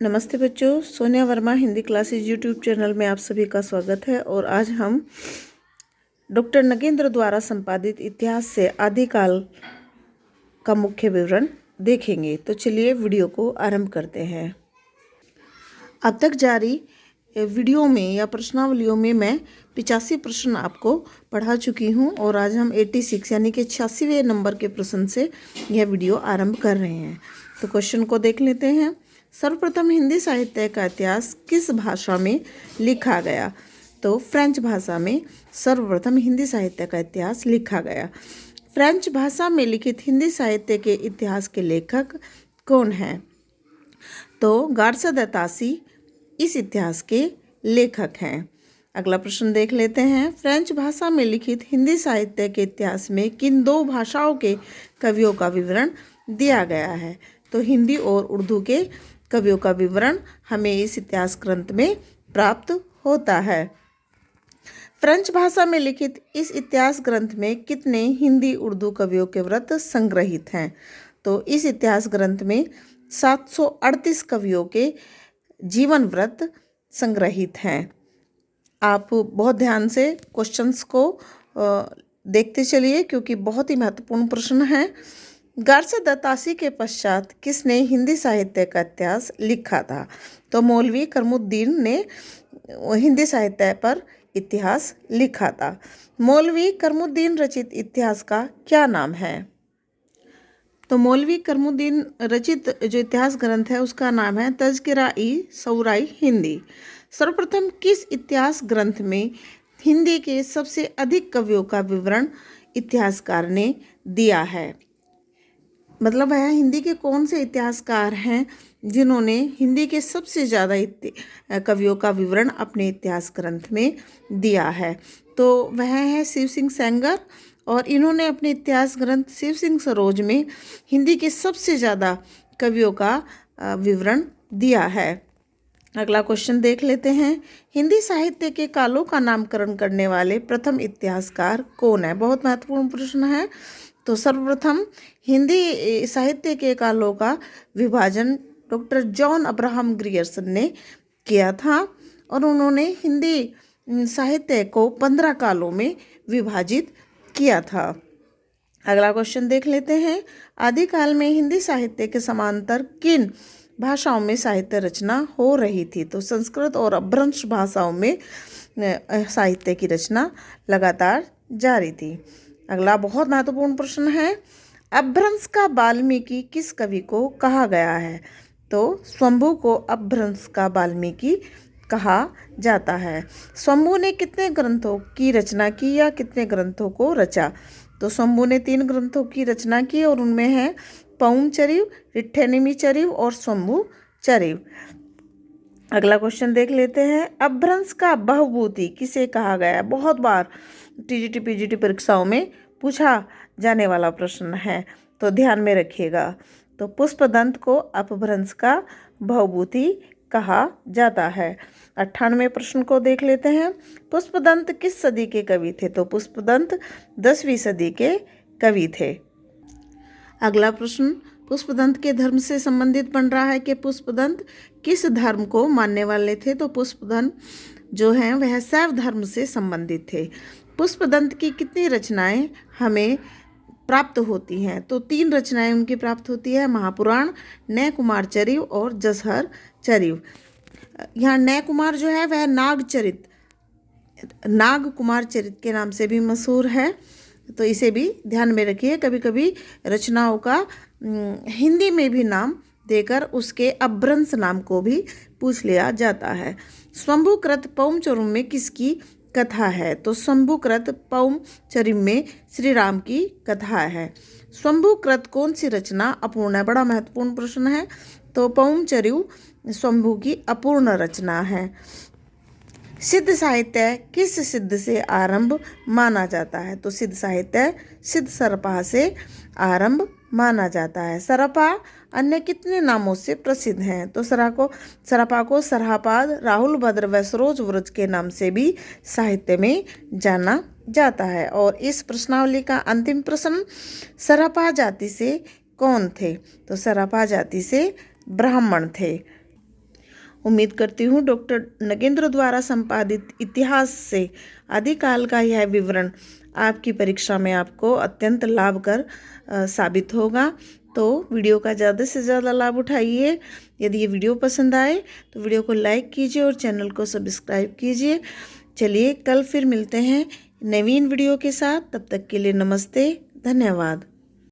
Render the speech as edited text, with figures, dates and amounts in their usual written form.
नमस्ते बच्चों, Sonia Verma Hindi classes YouTube channel में आप सभी का स्वागत है। और आज हम डॉक्टर नगेंद्र द्वारा संपादित इतिहास से आदिकाल का मुख्य विवरण देखेंगे। तो चलिए वीडियो को आरंभ करते हैं। अब तक जारी वीडियो में या प्रश्नावलियों में मैं 85 प्रश्न आपको पढ़ा चुकी हूँ और आज हम 86 यानी कि 86वें नंबर के प्रश्न से यह वीडियो आरंभ कर रहे हैं। तो क्वेश्चन को देख लेते हैं। सर्वप्रथम हिंदी साहित्य का इतिहास किस भाषा में लिखा गया? तो फ्रेंच भाषा में सर्वप्रथम हिंदी साहित्य का इतिहास लिखा गया। फ्रेंच भाषा में लिखित हिंदी साहित्य के इतिहास के लेखक कौन हैं? तो गार्सा द तासी इस इतिहास के लेखक हैं। अगला प्रश्न देख लेते हैं। फ्रेंच भाषा में लिखित हिंदी साहित्य के इतिहास में किन दो भाषाओं के कवियों का विवरण दिया गया है? तो हिंदी और उर्दू के कवियों का विवरण हमें इस इतिहास ग्रंथ में प्राप्त होता है। फ्रेंच भाषा में लिखित इस इतिहास ग्रंथ में कितने हिंदी उर्दू कवियों के व्रत संग्रहित हैं? तो इस इतिहास ग्रंथ में 738 कवियों के जीवन व्रत संग्रहित हैं। आप बहुत ध्यान से क्वेश्चंस को देखते चलिए क्योंकि बहुत ही महत्वपूर्ण प्रश्न है। गार्सा द तासी के पश्चात किसने हिंदी साहित्य का इतिहास लिखा था? तो मौलवी करमुद्दीन ने हिंदी साहित्य पर इतिहास लिखा था। मौलवी करमुद्दीन रचित इतिहास का क्या नाम है? तो मौलवी करमुद्दीन रचित जो इतिहास ग्रंथ है उसका नाम है तज़किरा-ए-शौराई हिंदी। सर्वप्रथम किस इतिहास ग्रंथ में हिंदी के सबसे अधिक कवियों का विवरण इतिहासकार ने दिया है? मतलब वह हिंदी के कौन से इतिहासकार हैं जिन्होंने हिंदी के सबसे ज़्यादा कवियों का विवरण अपने इतिहास ग्रंथ में दिया है? तो वह है शिव सिंह सेंगर और इन्होंने अपने इतिहास ग्रंथ शिव सिंह सरोज में हिंदी के सबसे ज़्यादा कवियों का विवरण दिया है। अगला क्वेश्चन देख लेते हैं। हिंदी साहित्य के कालों का नामकरण करने वाले प्रथम इतिहासकार कौन है? बहुत महत्वपूर्ण प्रश्न है। तो सर्वप्रथम हिंदी साहित्य के कालों का विभाजन डॉक्टर जॉन अब्राहम ग्रियर्सन ने किया था और उन्होंने हिंदी साहित्य को 15 कालों में विभाजित किया था। अगला क्वेश्चन देख लेते हैं। आदिकाल में हिंदी साहित्य के समांतर किन भाषाओं में साहित्य रचना हो रही थी? तो संस्कृत और अपभ्रंश भाषाओं में साहित्य की रचना लगातार जारी थी। अगला बहुत महत्वपूर्ण प्रश्न है। अपभ्रंश का वाल्मीकि किस कवि को कहा गया है? तो स्वयंभू को अपभ्रंश का वाल्मीकि कहा जाता है। स्वयंभू ने कितने ग्रंथों की रचना की या कितने ग्रंथों को रचा? तो स्वयंभू ने 3 ग्रंथों की रचना की और उनमें है पौम चरिव, रिट्ठेनिमी चरिव और स्वयंभू चरिव। अगला क्वेश्चन देख लेते हैं। अपभ्रंश का बहुभूति किसे कहा गया? बहुत बार टीजीटी पीजीटी परीक्षाओं में पूछा जाने वाला प्रश्न है, तो ध्यान में रखिएगा। तो पुष्पदंत को अपभ्रंश का बहुभूति कहा जाता है। 98वें प्रश्न को देख लेते हैं। पुष्पदंत किस सदी के कवि थे? तो पुष्पदंत 10वीं सदी के कवि थे। अगला प्रश्न पुष्पदंत के धर्म से संबंधित बन रहा है कि पुष्पदंत किस धर्म को मानने वाले थे? तो पुष्पदंत जो हैं वह शैव धर्म से संबंधित थे। पुष्पदंत की कितनी रचनाएं हमें प्राप्त होती हैं? तो 3 रचनाएं उनकी प्राप्त होती है। महापुराण, नय कुमार चरिव और जसहर चरिव। यहाँ नय कुमार जो है वह नाग कुमार चरित के नाम से भी मशहूर है, तो इसे भी ध्यान में रखिए। कभी कभी रचनाओं का हिंदी में भी नाम देकर उसके अपभ्रंश नाम को भी पूछ लिया जाता है। स्वयंभूकृत पौम चरिव में किसकी कथा है? तो स्वयंभूकृत पौम चरिव में श्री राम की कथा है। स्वयंभूकृत कौन सी रचना अपूर्ण है? बड़ा महत्वपूर्ण प्रश्न है। तो पौम चरिव स्वयंभू की अपूर्ण रचना है। सिद्ध साहित्य किस सिद्ध से आरंभ माना जाता है? तो सिद्ध साहित्य सिद्ध सरपा से आरंभ माना जाता है। सरपा अन्य कितने नामों से प्रसिद्ध हैं? तो सरपा को सरहापाद, राहुल भद्र व सरोज व्रज के नाम से भी साहित्य में जाना जाता है। और इस प्रश्नावली का अंतिम प्रश्न, सरपा जाति से कौन थे? तो सरपा जाति से ब्राह्मण थे। उम्मीद करती हूँ डॉक्टर नगेंद्र द्वारा संपादित इतिहास से आदिकाल का यह विवरण आपकी परीक्षा में आपको अत्यंत लाभकर साबित होगा। तो वीडियो का ज़्यादा से ज़्यादा लाभ उठाइए। यदि ये वीडियो पसंद आए तो वीडियो को लाइक कीजिए और चैनल को सब्सक्राइब कीजिए। चलिए कल फिर मिलते हैं नवीन वीडियो के साथ। तब तक के लिए नमस्ते, धन्यवाद।